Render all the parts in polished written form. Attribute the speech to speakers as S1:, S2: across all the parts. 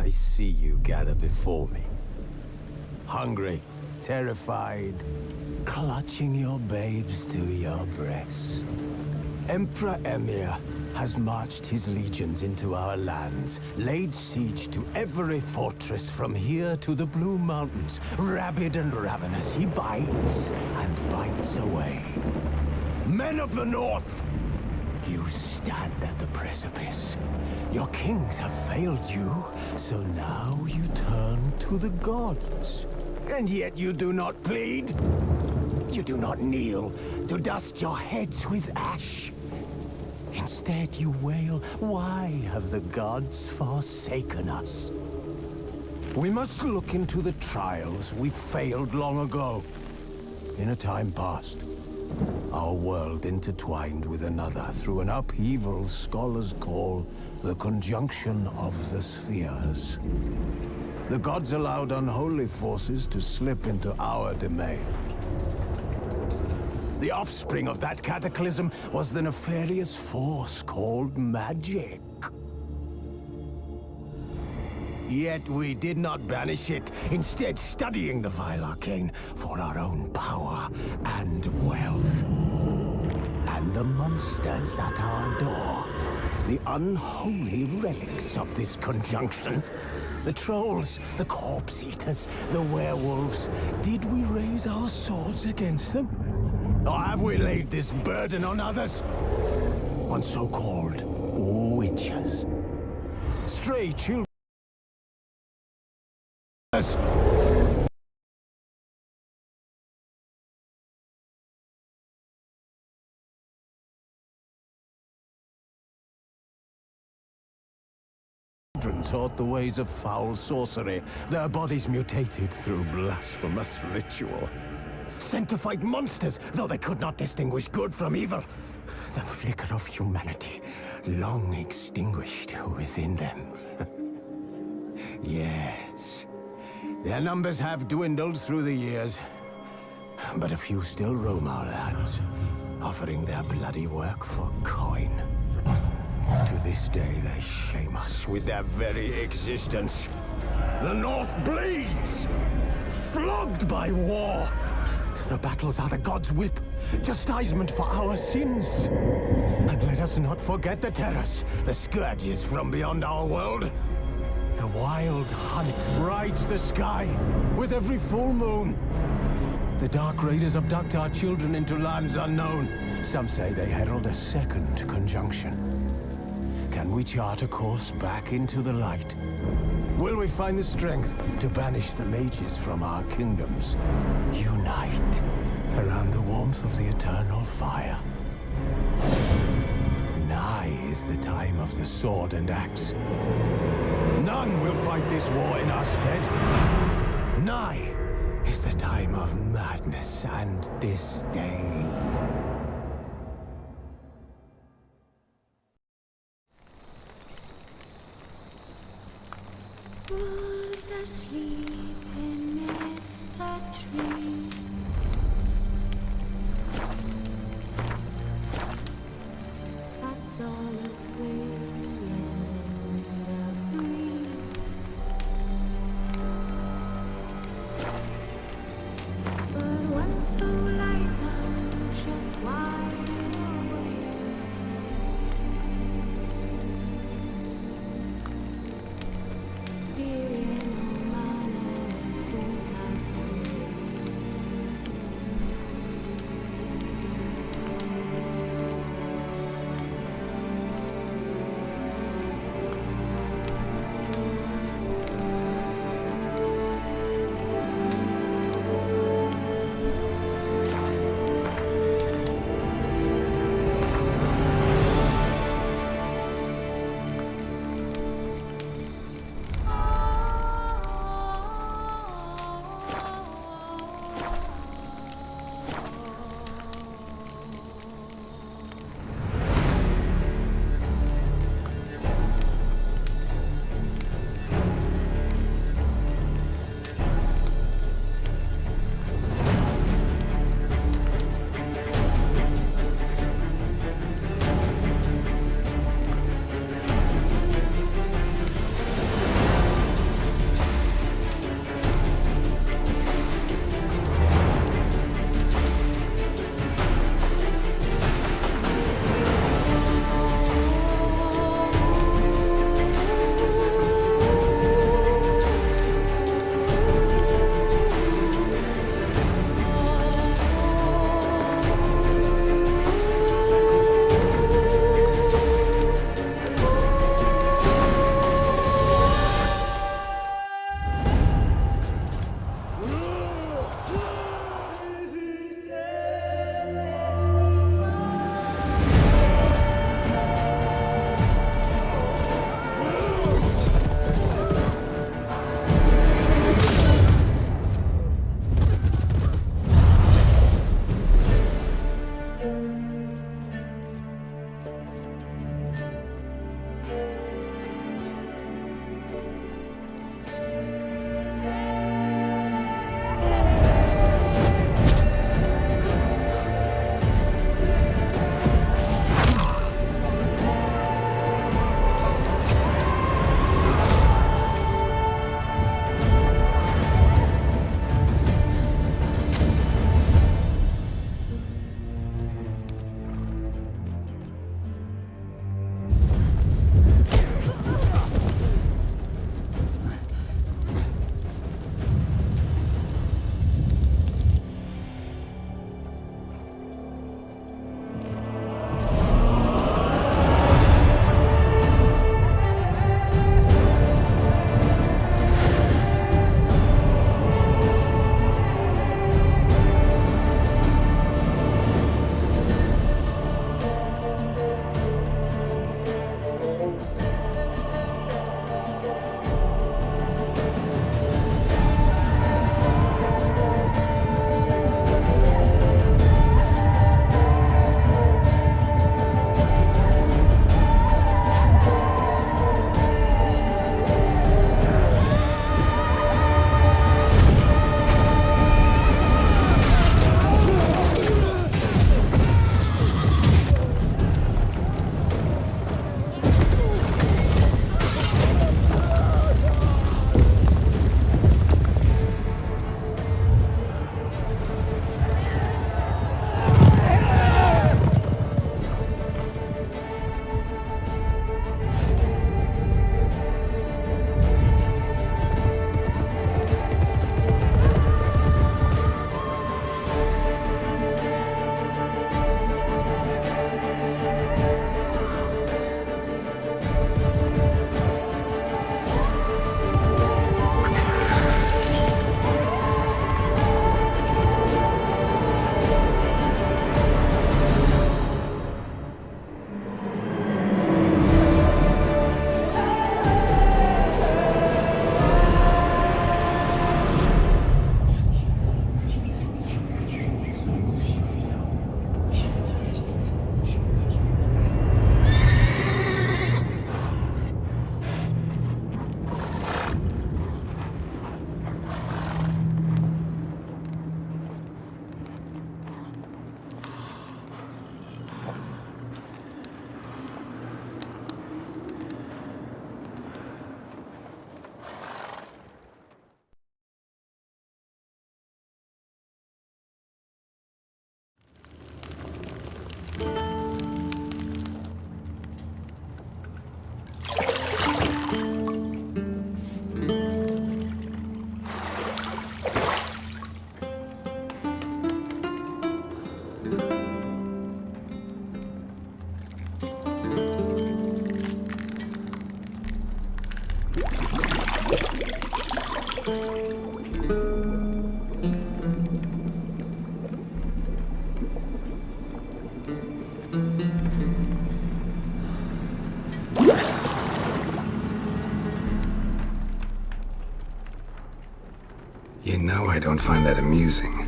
S1: I see you gather before me. Hungry, terrified, clutching your babes to your breast. Emperor Emhyr has marched his legions into our lands, laid siege to every fortress from here to the Blue Mountains. Rabid and ravenous, he bites and bites away. Men of the North, you stand at the precipice. Your kings have failed you, so now you turn to the gods. And yet you do not plead. You do not kneel to dust your heads with ash. Instead you wail, why have the gods forsaken us? We must look into the trials we failed long ago. In a time past, our world intertwined with another through an upheaval scholars call the conjunction of the spheres. The gods allowed unholy forces to slip into our domain. The offspring of that cataclysm was the nefarious force called magic. Yet we did not banish it, instead studying the vile arcane for our own power and wealth. And the monsters at our door, the unholy relics of this conjunction. The trolls, the corpse eaters, the werewolves. Did we raise our swords against them? Or have we laid this burden on others? On so-called witches. Stray children. Taught the ways of foul sorcery, their bodies mutated through blasphemous ritual. Sent to fight monsters, though they could not distinguish good from evil. The flicker of humanity, long extinguished within them. Yes, their numbers have dwindled through the years, but a few still roam our lands, offering their bloody work for coin. To this day, they shame us with their very existence. The North bleeds, flogged by war. The battles are the gods' whip, chastisement for our sins. And let us not forget the terrors, the scourges from beyond our world. The wild hunt rides the sky with every full moon. The Dark Raiders abduct our children into lands unknown. Some say they herald a second conjunction. Can we chart a course back into the light? Will we find the strength to banish the mages from our kingdoms? Unite around the warmth of the eternal fire. Nigh is the time of the sword and axe. None will fight this war in our stead. Nigh is the time of madness and disdain.
S2: Who's asleep amidst the trees? That's all swaying in the breeze. But one so light anxious wide awake.
S3: You know I don't find that amusing.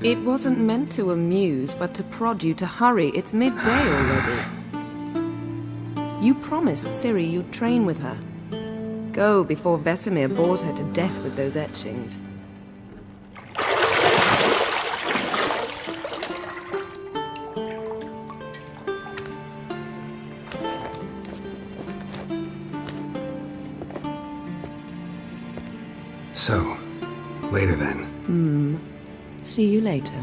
S4: It wasn't meant to amuse, but to prod you to hurry. It's midday already. You promised Ciri you'd train with her. Go before Vesemir bores her to death with those etchings.
S3: So, later then.
S4: See you later.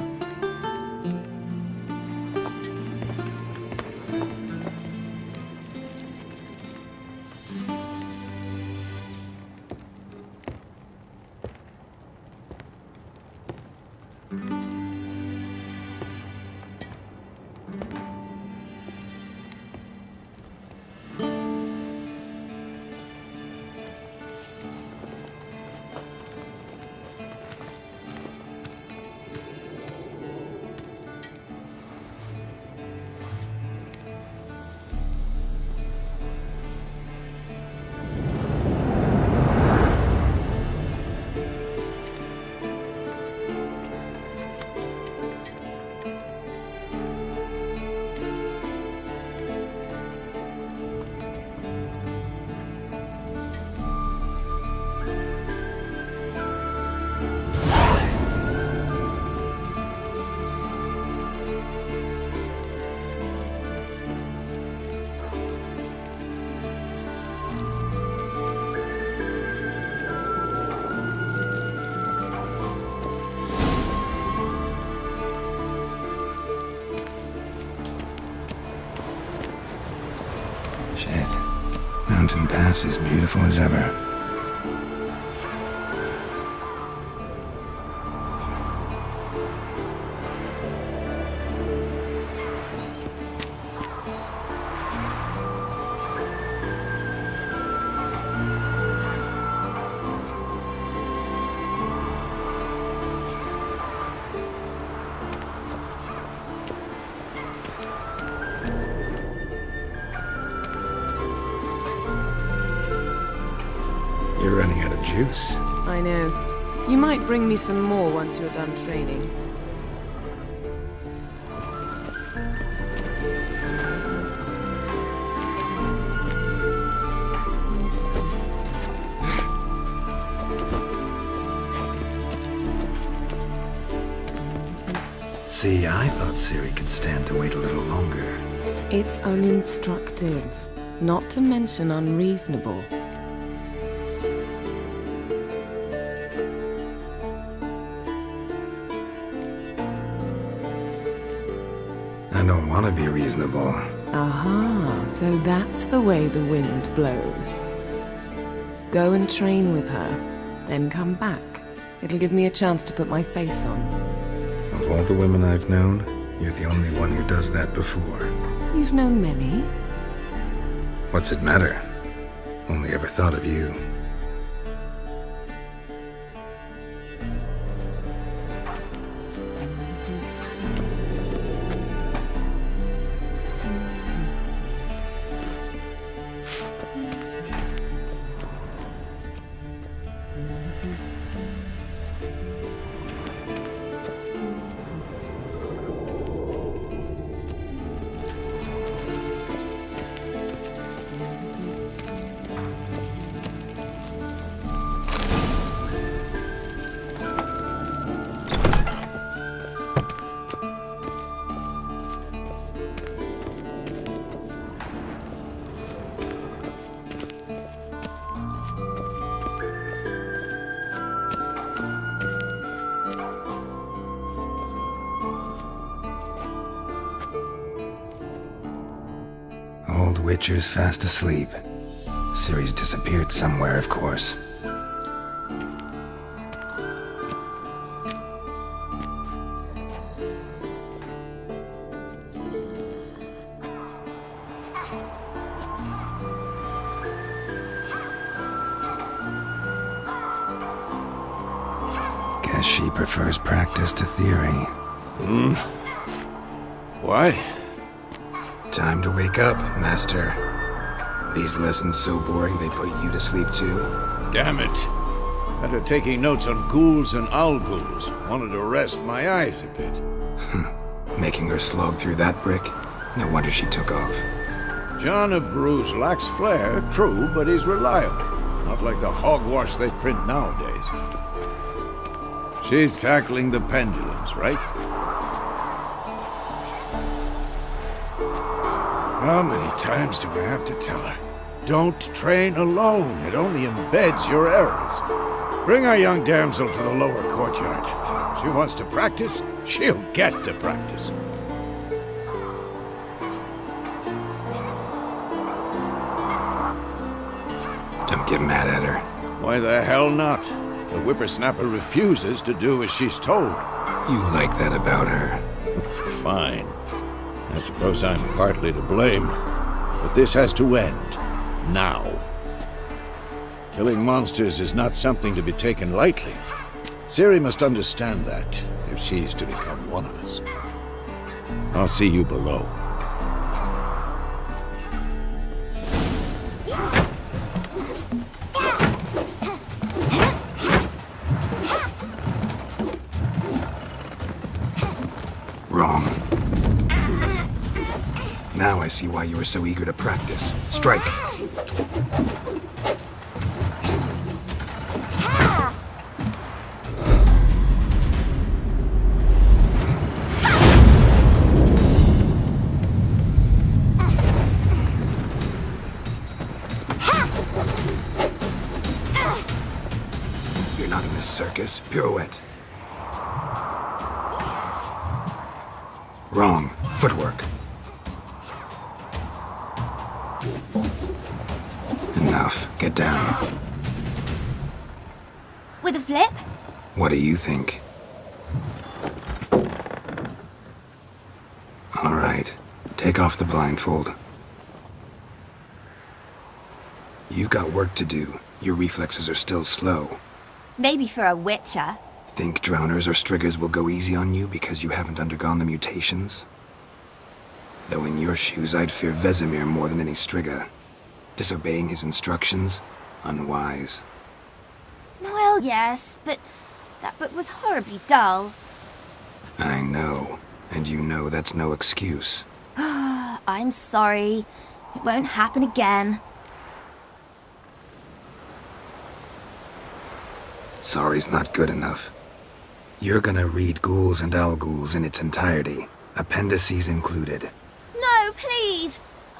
S3: Shit. Mountain Pass is beautiful as ever. You're running out of juice.
S4: I know. You might bring me some more once you're done training.
S3: See, I thought Ciri could stand to wait a little longer.
S4: It's uninstructive, not to mention unreasonable.
S3: I don't want to be reasonable.
S4: Aha, so that's the way the wind blows. Go and train with her, then come back. It'll give me a chance to put my face on.
S3: Of all the women I've known, you're the only one who does that before.
S4: You've known many.
S3: What's it matter? Only ever thought of you. Old Witcher's fast asleep. Ciri's disappeared somewhere, of course. Guess she prefers practice to theory.
S5: Why?
S3: Time to wake up, Master. These lessons so boring they put you to sleep too?
S5: Damn it. After taking notes on ghouls and owl-ghouls, wanted to rest my eyes a bit.
S3: Making her slog through that brick? No wonder she took off.
S5: John of Bruges lacks flair, true, but he's reliable. Not like the hogwash they print nowadays. She's tackling the pendulums, right? How many times do I have to tell her? Don't train alone. It only embeds your errors. Bring our young damsel to the lower courtyard. She wants to practice, she'll get to practice.
S3: Don't get mad at her.
S5: Why the hell not? The whippersnapper refuses to do as she's told.
S3: You like that about her.
S5: Fine. I suppose I'm partly to blame. But this has to end. Now. Killing monsters is not something to be taken lightly. Ciri must understand that, if she's to become one of us. I'll see you below.
S3: Wrong. Now I see why you were so eager to practice. Strike! You're not in this circus. Pirouette. Wrong. Footwork. Enough. Get down.
S6: With a flip?
S3: What do you think? All right. Take off the blindfold. You've got work to do. Your reflexes are still slow.
S6: Maybe for a witcher.
S3: Think drowners or striggers will go easy on you because you haven't undergone the mutations? Though in your shoes, I'd fear Vesemir more than any strigger. Disobeying his instructions? Unwise.
S6: Well, yes, but that book was horribly dull.
S3: I know. And you know that's no excuse.
S6: I'm sorry. It won't happen again.
S3: Sorry's not good enough. You're gonna read Ghouls and Owl-Ghouls in its entirety, appendices included.
S6: No, please!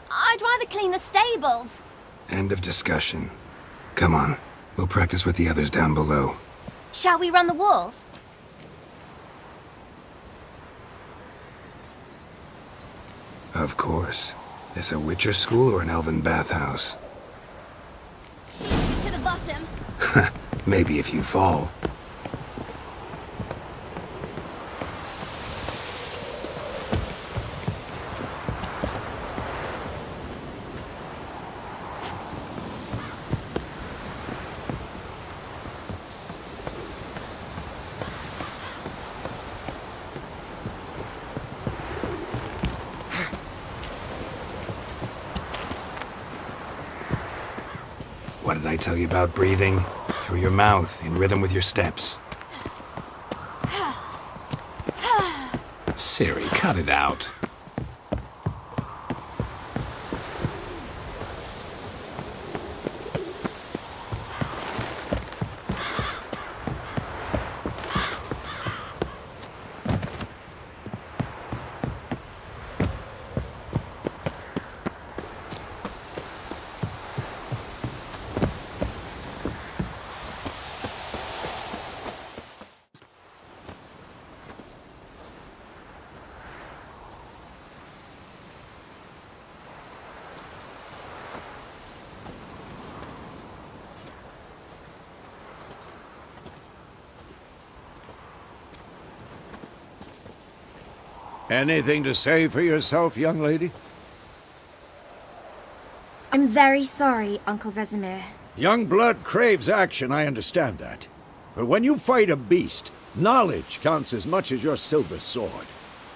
S6: I'd rather clean the stables.
S3: End of discussion. Come on, we'll practice with the others down below.
S6: Shall we run the walls?
S3: Of course. This a Witcher school or an elven bathhouse?
S6: To the bottom.
S3: Maybe if you fall. What did I tell you about breathing? Through your mouth, in rhythm with your steps. Ciri, cut it out.
S5: Anything to say for yourself, young lady?
S6: I'm very sorry, Uncle Vesemir.
S5: Young blood craves action, I understand that. But when you fight a beast, Knowledge counts as much as your silver sword.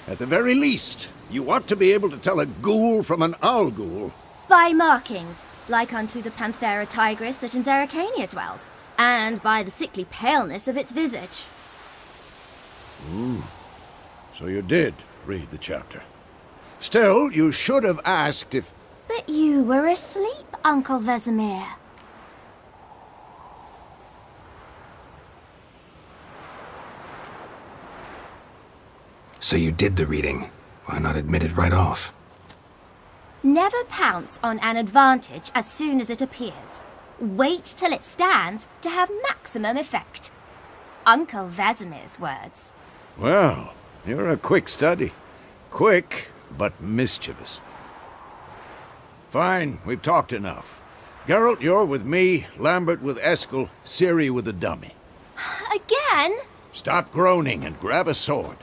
S5: At the very least, you ought to be able to tell a ghoul from an owl ghoul.
S6: By markings, like unto the Panthera tigris that in Zerrikania dwells, and by the sickly paleness of its visage.
S5: So you did read the chapter. Still, you should have asked if...
S6: But you were asleep, Uncle Vesemir.
S3: So you did the reading. Why not admit it right off?
S6: Never pounce on an advantage as soon as it appears. Wait till it stands to have maximum effect. Uncle Vesemir's words.
S5: Well, you're a quick study. Quick, but mischievous. Fine, we've talked enough. Geralt, you're with me, Lambert with Eskel, Ciri with the dummy.
S6: Again?
S5: Stop groaning and grab a sword.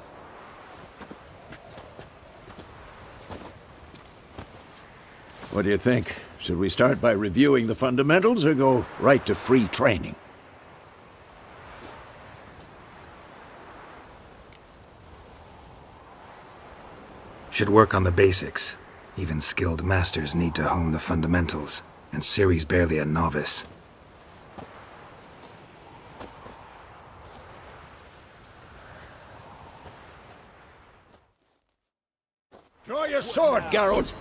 S5: What do you think? Should we start by reviewing the fundamentals or go right to free training?
S3: Should work on the basics. Even skilled masters need to hone the fundamentals, and Ciri's barely a novice.
S5: Draw your sword, Geralt!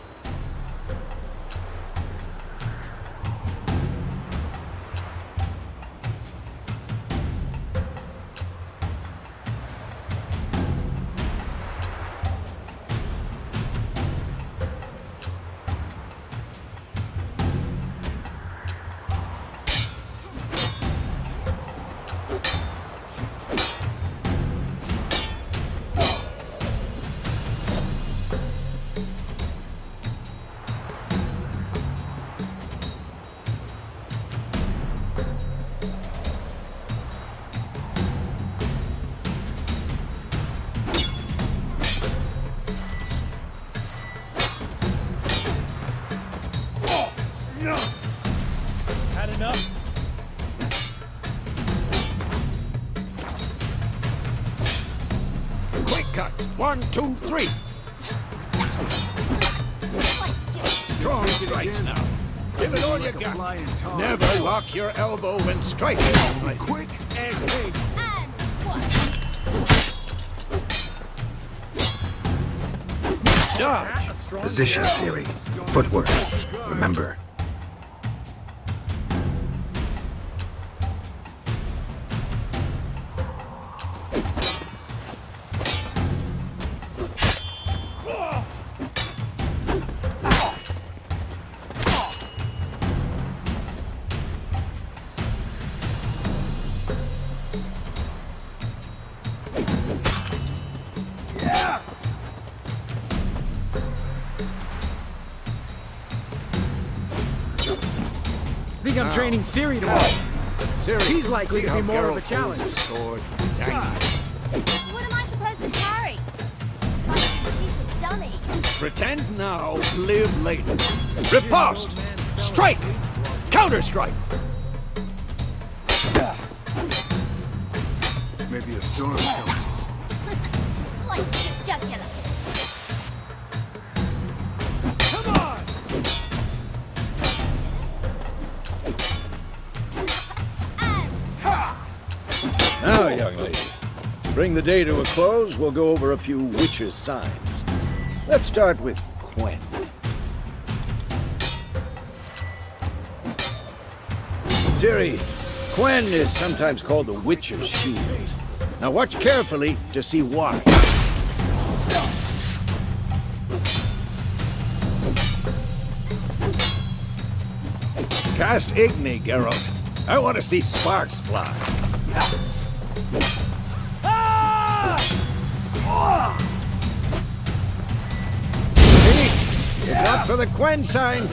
S7: Had enough?
S5: Quick cuts! 1, 2, 3! Strong strikes now. Give it all you got. Never lock your elbow when striking.
S1: Quick and big.
S5: Dodge!
S3: Position, Ciri. Footwork. Remember.
S7: I think I'm training Ciri tomorrow.
S5: Ciri,
S7: She's likely
S5: see
S7: to
S5: how
S7: be more of a
S5: Geralt
S7: challenge.
S5: pulls his sword. It's hanging.
S6: What am I supposed to carry? Like a stupid dummy.
S5: Pretend now, live later. Riposte! Strike! Counter-strike!
S1: Maybe a storm coming.
S6: Slice your jugular.
S5: Come on! Now, young lady, to bring the day to a close, we'll go over a few witches' signs. Let's start with Quen. Ciri, Quen is sometimes called the Witcher's Shield. Now watch carefully to see why. Cast Igni, Geralt. I want to see sparks fly. See? Look out for the Quen sign.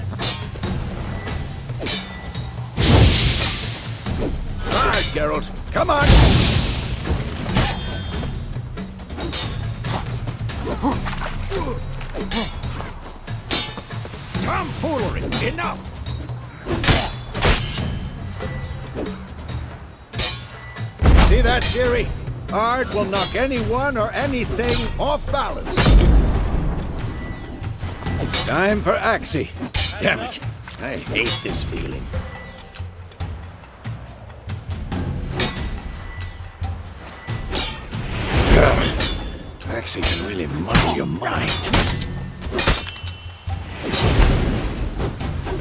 S5: Hard, Geralt. Come on. Tomfoolery. Enough. See that, Ciri? Art will knock anyone or anything off balance. Time for Axie. Damn it. I hate this feeling. Axie can really muddle your mind.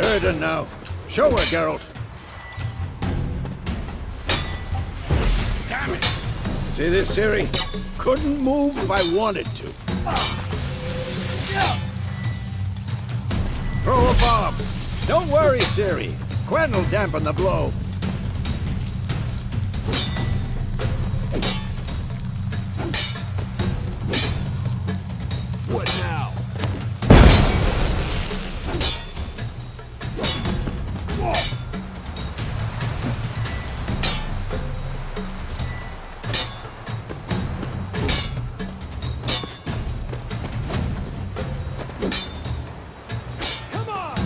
S5: Erden now. Show her, Geralt. Damn it! See this, Ciri? Couldn't move if I wanted to. Throw a bomb. Don't worry, Ciri. Quen will dampen the blow.
S1: What now?
S7: Come on!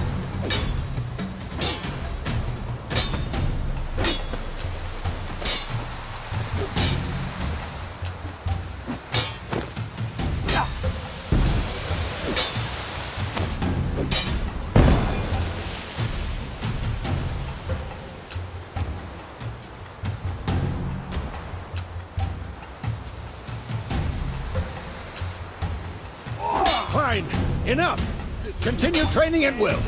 S5: Fine. Enough. Continue training at will.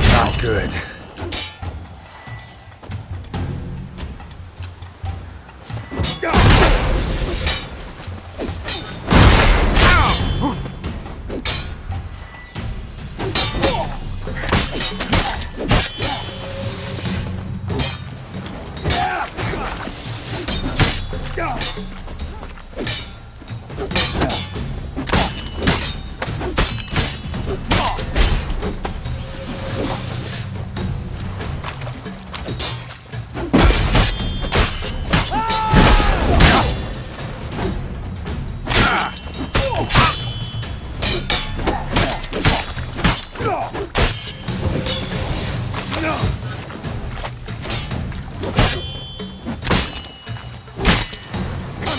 S3: Not good.
S5: Come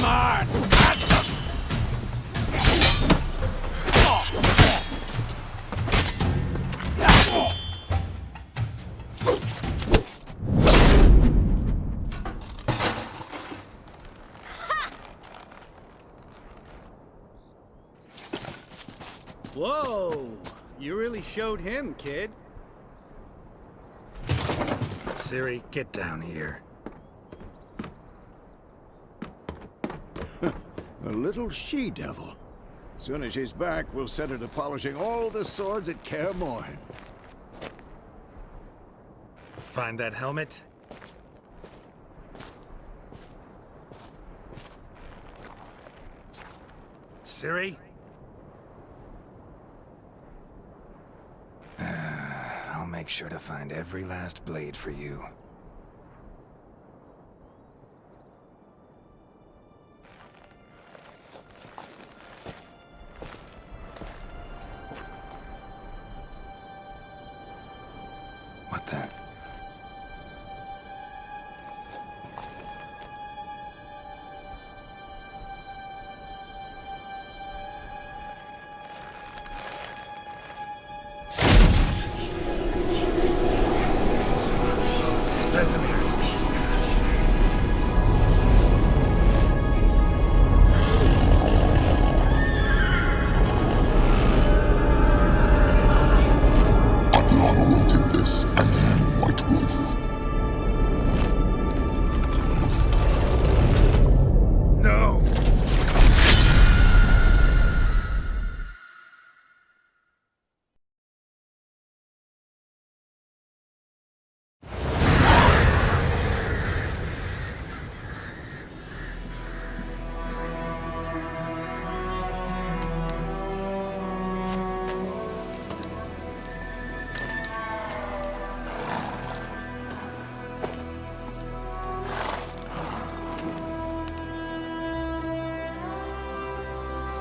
S5: on!
S7: Whoa! You really showed him, kid.
S3: Ciri, get down here.
S5: A little she-devil. Soon as she's back, we'll set her to polishing all the swords at Kaer Morhen.
S3: Find that helmet? Ciri? I'll make sure to find every last blade for you. What the?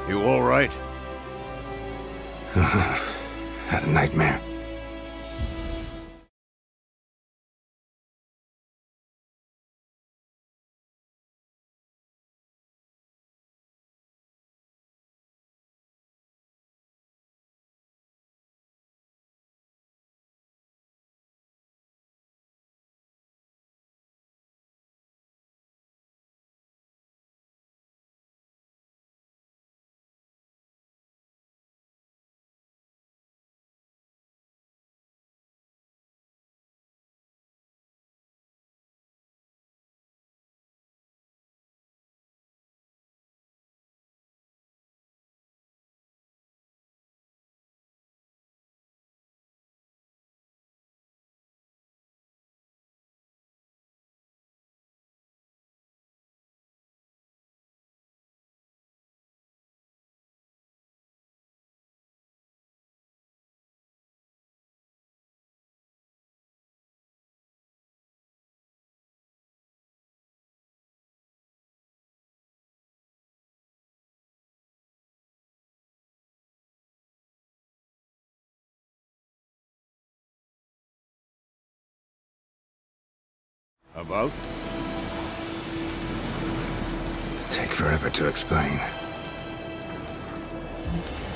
S5: You all right?
S3: Had a nightmare.
S5: About?
S3: Take forever to explain.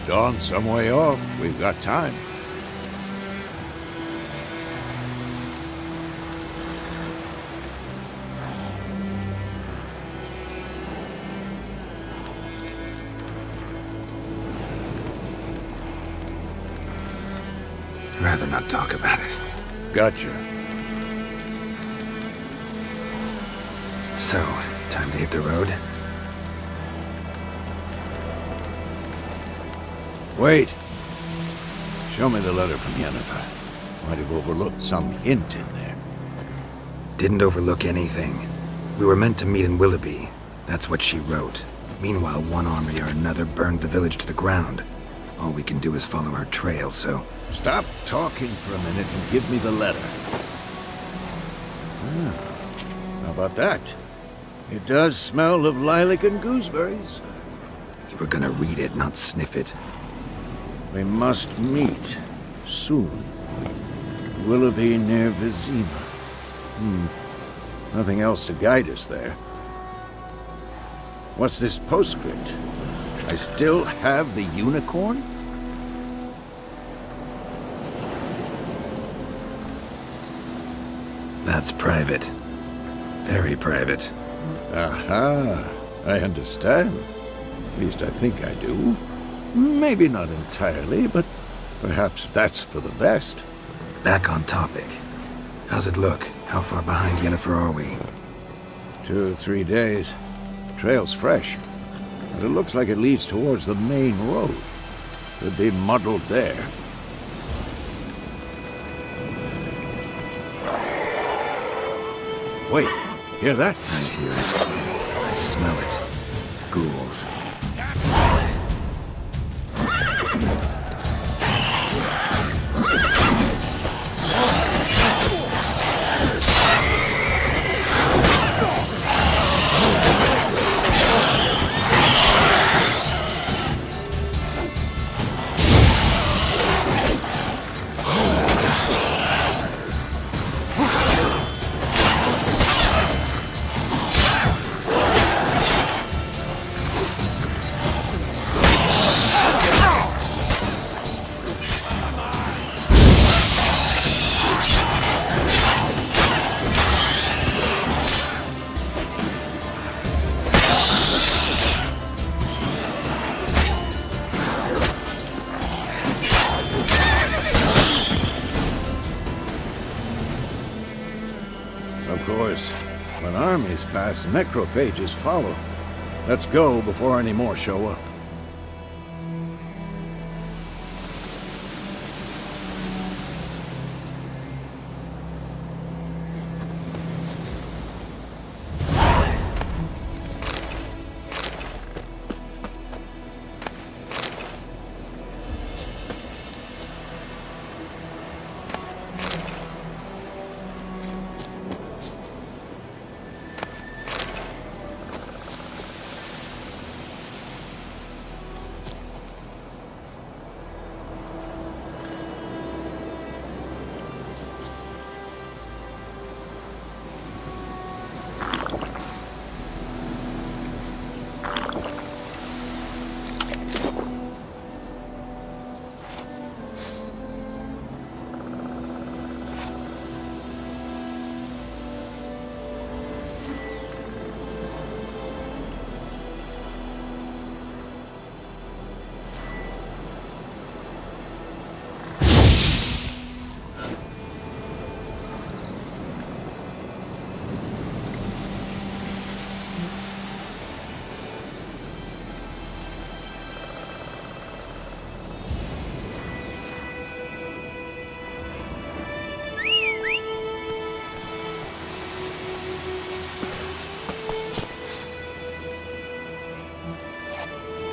S5: Dawn's some way off. We've got time.
S3: Rather not talk about it.
S5: Gotcha.
S3: So, time to hit the road?
S5: Wait. Show me the letter from Yennefer. Might have overlooked some hint in there.
S3: Didn't overlook anything. We were meant to meet in Willoughby. That's what she wrote. Meanwhile, one army or another burned the village to the ground. All we can do is follow our trail, so...
S5: Stop talking for a minute and give me the letter. How about that? It does smell of lilac and gooseberries.
S3: You were gonna read it, not sniff it.
S5: We must meet soon. Willoughby near Vizima. Nothing else to guide us there. What's this postscript? I still have the unicorn?
S3: That's private. Very private.
S5: Aha, I understand. At least I think I do. Maybe not entirely, but perhaps that's for the best.
S3: Back on topic. How's it look? How far behind Yennefer are we?
S5: 2 or 3 days. Trail's fresh, but it looks like it leads towards the main road. Could be muddled there. Wait, hear that?
S3: I hear it. I smell it. Ghouls.
S5: Of course, when armies pass, necrophages follow. Let's go before any more show up.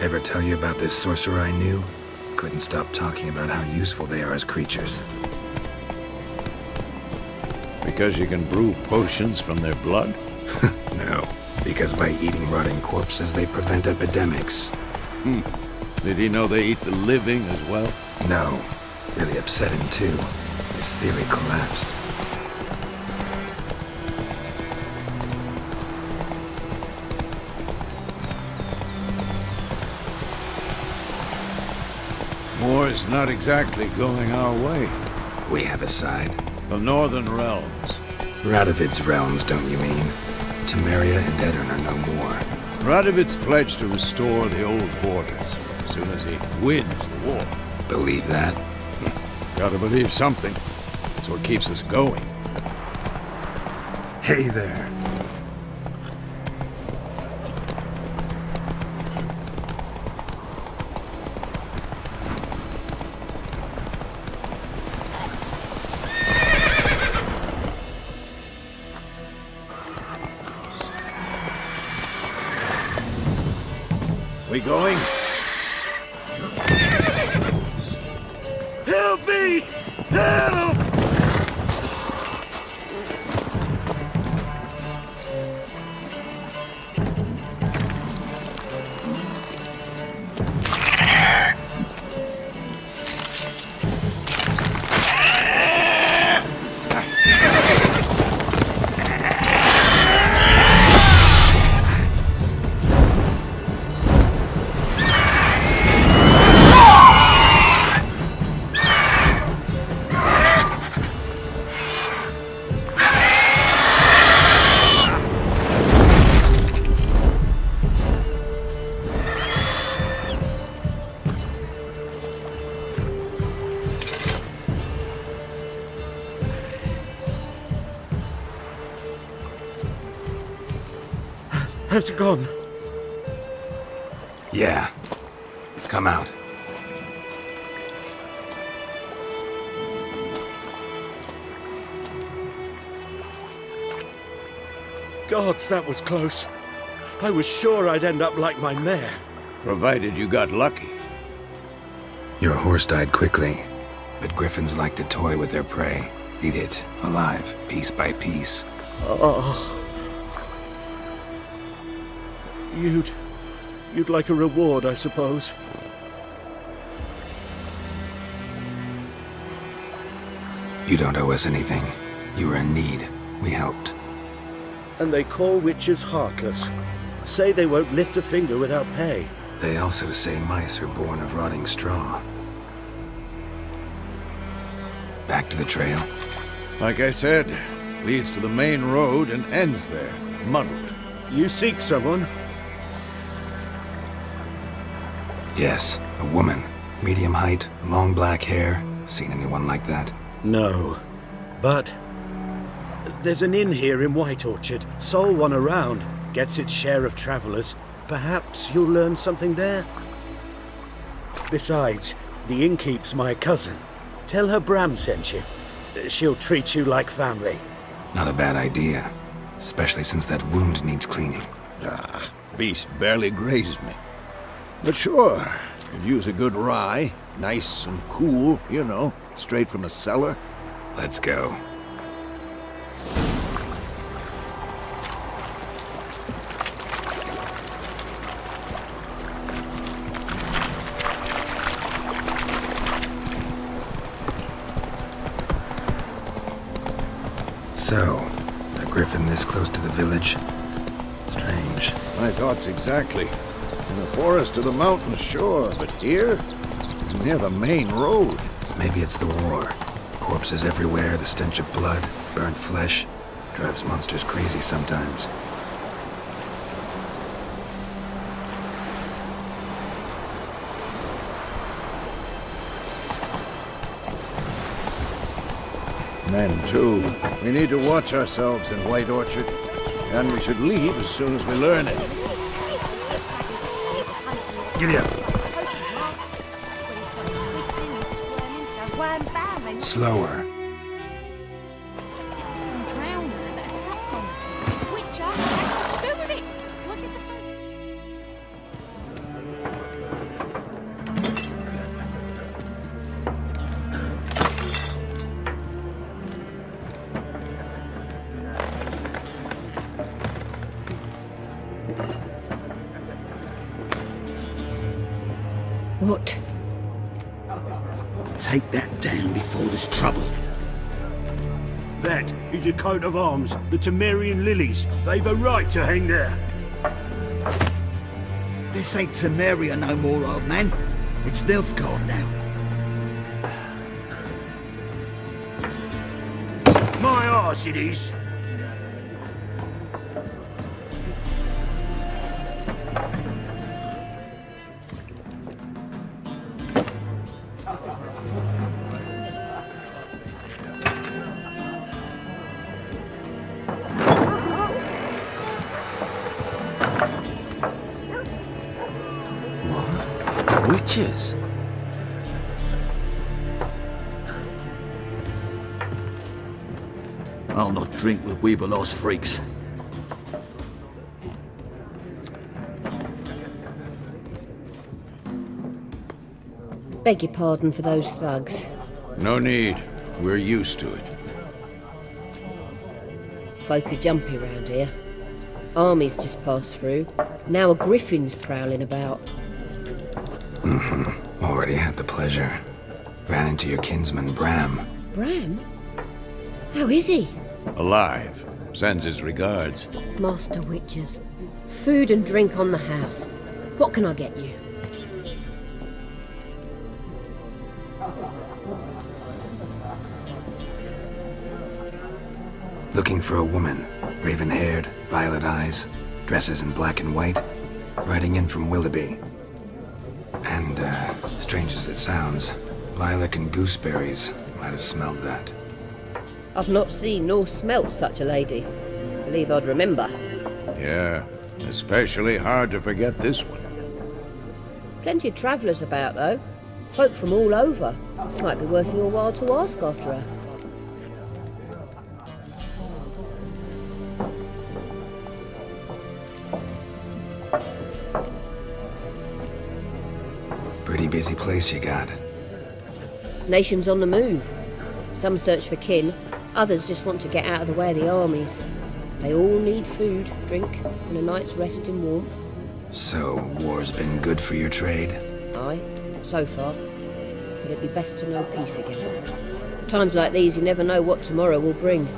S3: Ever tell you about this sorcerer I knew? Couldn't stop talking about how useful they are as creatures.
S5: Because you can brew potions from their blood?
S3: No, because by eating rotting corpses, they prevent epidemics.
S5: Did he know they eat the living as well?
S3: No, really upset him too. His theory collapsed.
S5: War is not exactly going our way.
S3: We have a side.
S5: The Northern Realms.
S3: Radovid's realms, don't you mean? Temeria and Edirn are no more.
S5: Radovid's pledged to restore the old borders as soon as he wins the war.
S3: Believe that?
S5: Gotta believe something. That's what keeps us going.
S3: Hey there.
S5: We going? Help me! Help!
S7: Has it gone?
S3: Yeah. Come out.
S7: Gods, that was close. I was sure I'd end up like my mare.
S5: Provided you got lucky.
S3: Your horse died quickly, but griffins like to toy with their prey. Eat it, alive, piece by piece.
S7: Oh. You'd like a reward, I suppose.
S3: You don't owe us anything. You were in need. We helped.
S7: And they call witches heartless. Say they won't lift a finger without pay.
S3: They also say mice are born of rotting straw. Back to the trail.
S5: Like I said, leads to the main road and ends there, muddled.
S7: You seek someone?
S3: Yes, a woman. Medium height, long black hair. Seen anyone like that?
S7: No. But there's an inn here in White Orchard. Sole one around. Gets its share of travelers. Perhaps you'll learn something there? Besides, the innkeep's my cousin. Tell her Bram sent you. She'll treat you like family.
S3: Not a bad idea. Especially since that wound needs cleaning.
S5: Ah, beast barely grazed me. But sure, could use a good rye. Nice and cool, you know, straight from a cellar.
S3: Let's go. So, a griffin this close to the village? Strange.
S5: My thoughts exactly. In the forest or the mountains, sure, but here? Near the main road.
S3: Maybe it's the war. Corpses everywhere, the stench of blood, burnt flesh. Drives monsters crazy sometimes.
S5: Men, too. We need to watch ourselves in White Orchard. And we should leave as soon as we learn it.
S3: Giddy up. Slower.
S2: Some drowner that sat on it. Which I had to do with it. What did the
S4: What?
S8: Take that down before there's trouble.
S7: That is a coat of arms, the Temerian lilies. They've a right to hang there.
S8: This ain't Temeria no more, old man. It's Nilfgaard now.
S7: My arse it is.
S1: Witches?
S8: I'll not drink with Weaverlost freaks.
S9: Beg your pardon for those thugs.
S5: No need. We're used to it.
S9: Folk are jumpy round here. Armies just passed through. Now a griffin's prowling about.
S3: Already had the pleasure. Ran into your kinsman, Bram.
S9: Bram? How is he?
S5: Alive. Sends his regards.
S9: Master Witches. Food and drink on the house. What can I get you?
S3: Looking for a woman. Raven-haired, violet eyes, dresses in black and white. Riding in from Willoughby. And, strange as it sounds, lilac and gooseberries might have smelled that.
S9: I've not seen nor smelt such a lady. Believe I'd remember.
S5: Yeah, especially hard to forget this one.
S9: Plenty of travellers about, though. Folk from all over. Might be worth your while to ask after her.
S3: Pretty busy place you got.
S9: Nations on the move. Some search for kin, others just want to get out of the way of the armies. They all need food, drink, and a night's rest in warmth.
S3: So, war's been good for your trade?
S9: Aye, so far. But it'd be best to know peace again. Times like these, you never know what tomorrow will bring.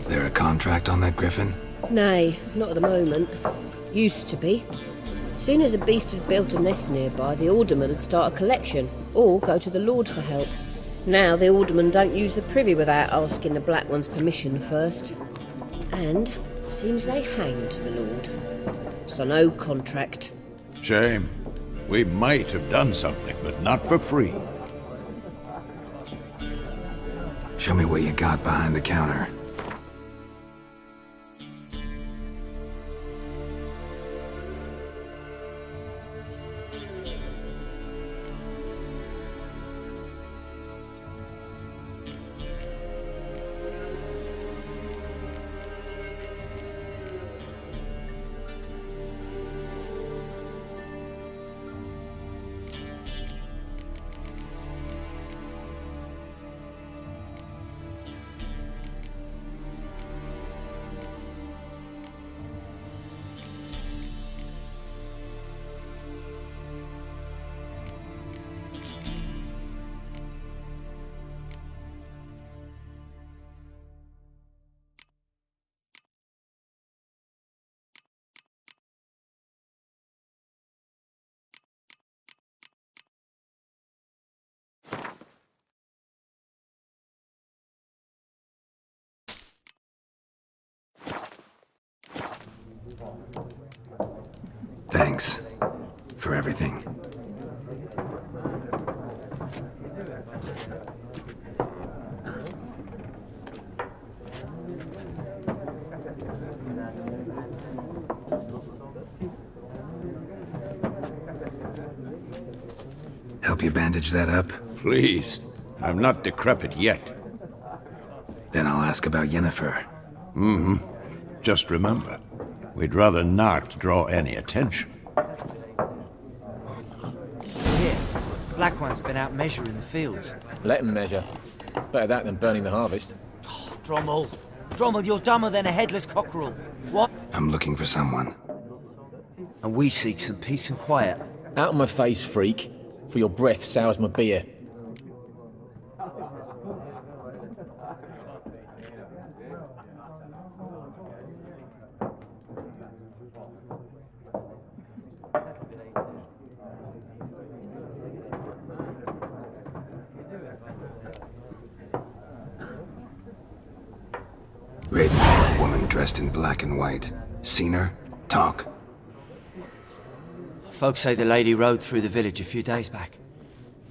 S3: There a contract on that griffin?
S9: Nay, not at the moment. Used to be. Soon as a beast had built a nest nearby, the alderman would start a collection, or go to the Lord for help. Now the alderman don't use the privy without asking the Black One's permission first. And seems they hanged the Lord. So no contract.
S5: Shame. We might have done something, but not for free.
S3: Show me what you got behind the counter. Thanks for everything. Help you bandage that up?
S5: Please. I'm not decrepit yet.
S3: Then I'll ask about Yennefer.
S5: Just remember, we'd rather not draw any attention.
S10: Here, Black One's been out measuring the fields.
S11: Let him measure. Better that than burning the harvest.
S10: Drommel, you're dumber than a headless cockerel. What?
S3: I'm looking for someone.
S10: And we seek some peace and quiet.
S11: Out of my face, freak, for your breath sours my beer.
S3: Raven, woman dressed in black and white. Seen her? Talk.
S10: Folks say the lady rode through the village a few days back.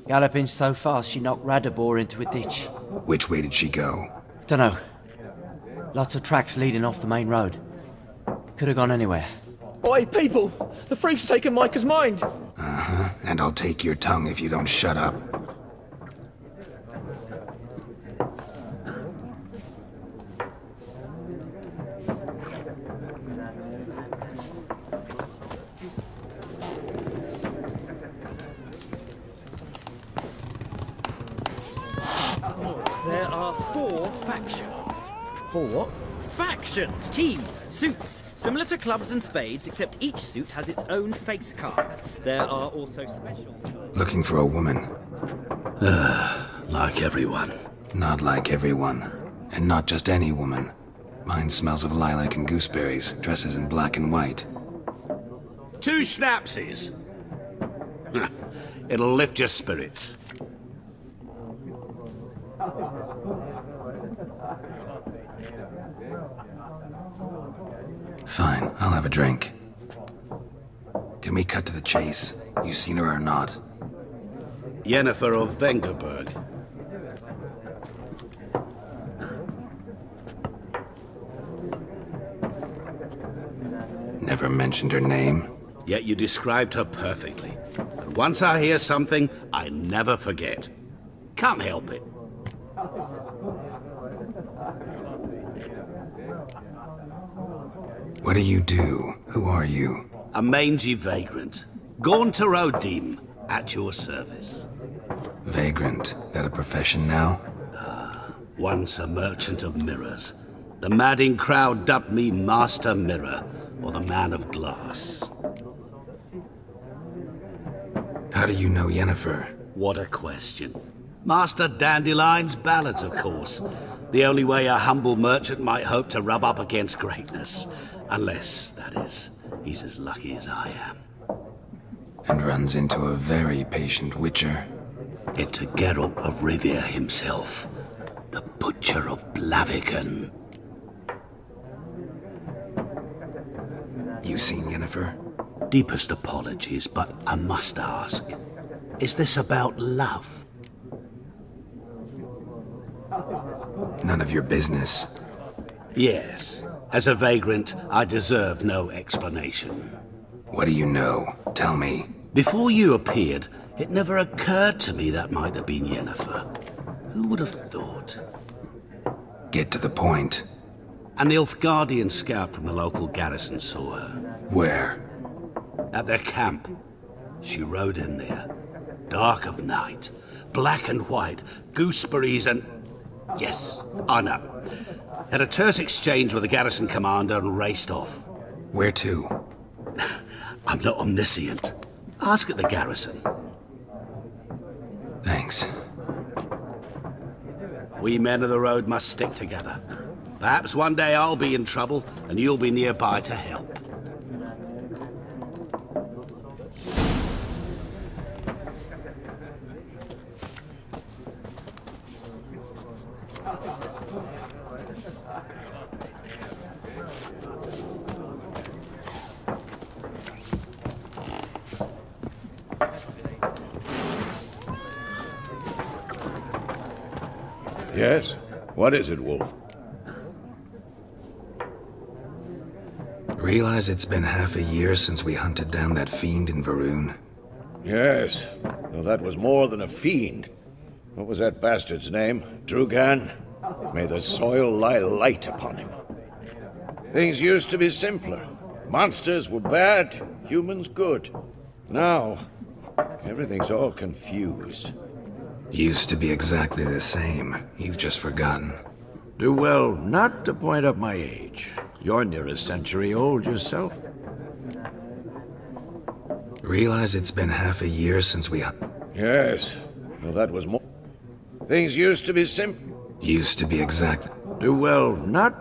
S10: Galloping so fast she knocked Radabor into a ditch.
S3: Which way did she go?
S10: Dunno. Lots of tracks leading off the main road. Could have gone anywhere.
S11: Oi, people! The freak's taken Micah's mind!
S3: Uh-huh, and I'll take your tongue if you don't shut up.
S12: There are 4 factions.
S11: For what?
S12: Factions, teams, suits, similar to clubs and spades, except each suit has its own face cards. There are also special...
S3: Looking for a woman.
S7: Like everyone.
S3: Not like everyone. And not just any woman. Mine smells of lilac and gooseberries, dresses in black and white.
S8: 2 schnapsies. It'll lift your spirits.
S3: Fine, I'll have a drink. Can we cut to the chase? You seen her or not?
S8: Yennefer of Vengerberg.
S3: Never mentioned her name.
S8: Yet you described her perfectly. And once I hear something, I never forget. Can't help it.
S3: What do you do? Who are you?
S8: A mangy vagrant. Gaunter O'Deem, at your service.
S3: Vagrant. That a profession now?
S8: Once a merchant of mirrors. The madding crowd dubbed me Master Mirror, or the Man of Glass.
S3: How do you know Yennefer?
S8: What a question. Master Dandelion's ballads, of course. The only way a humble merchant might hope to rub up against greatness. Unless, that is, he's as lucky as I am.
S3: And runs into a very patient witcher.
S8: Into Geralt of Rivia himself. The Butcher of Blaviken.
S3: You seen Yennefer?
S8: Deepest apologies, but I must ask. Is this about love?
S3: None of your business.
S8: Yes. As a vagrant, I deserve no explanation.
S3: What do you know? Tell me.
S8: Before you appeared, it never occurred to me that might have been Yennefer. Who would have thought?
S3: Get to the point.
S8: An Nilfgaardian scout from the local garrison saw her.
S3: Where?
S8: At their camp. She rode in there. Dark of night. Black and white. Gooseberries and... Yes, I know. Had a terse exchange with the garrison commander and raced off.
S3: Where to?
S8: I'm not omniscient. Ask at the garrison.
S3: Thanks.
S8: We men of the road must stick together. Perhaps one day I'll be in trouble and you'll be nearby to help.
S5: Yes? What is it, Wolf?
S3: Realize it's been half a year since we hunted down that fiend in Varun?
S5: Yes. Though that was more than a fiend. What was that bastard's name? Drugan? May the soil lie light upon him. Things used to be simpler. Monsters were bad, humans good. Now, everything's all confused.
S3: Used to be exactly the same. You've just forgotten.
S5: Do well not to point up my age. You're near a century old yourself.
S3: Realize it's been half a year since we...
S5: Yes. Well, that was more... Things used to be
S3: Used to be exact.
S5: Do well not...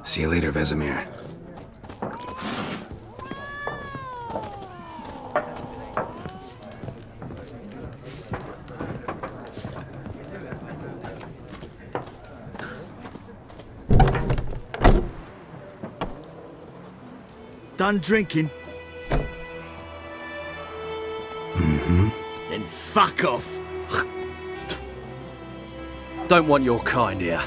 S3: See you later, Vesemir.
S13: Done drinking?
S3: Mm-hmm.
S13: Then fuck off.
S14: Don't want your kind here.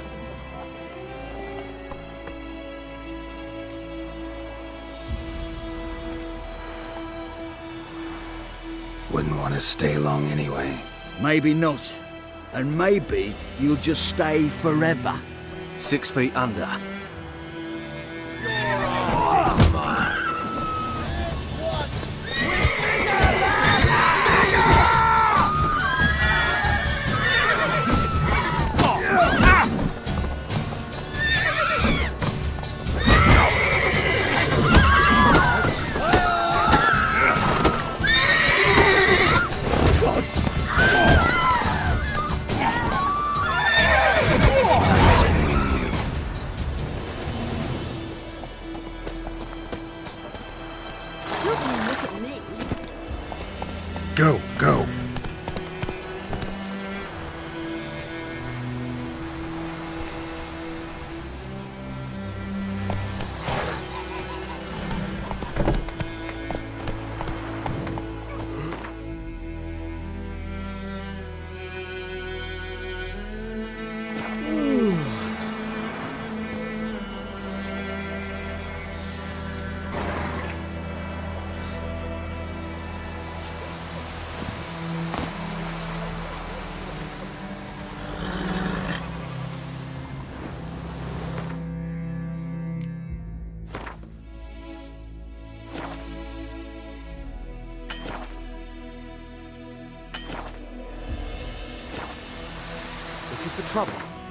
S3: Wouldn't want to stay long anyway.
S13: Maybe not. And maybe you'll just stay forever.
S14: 6 feet under.
S3: Go, go.
S14: Looking for trouble?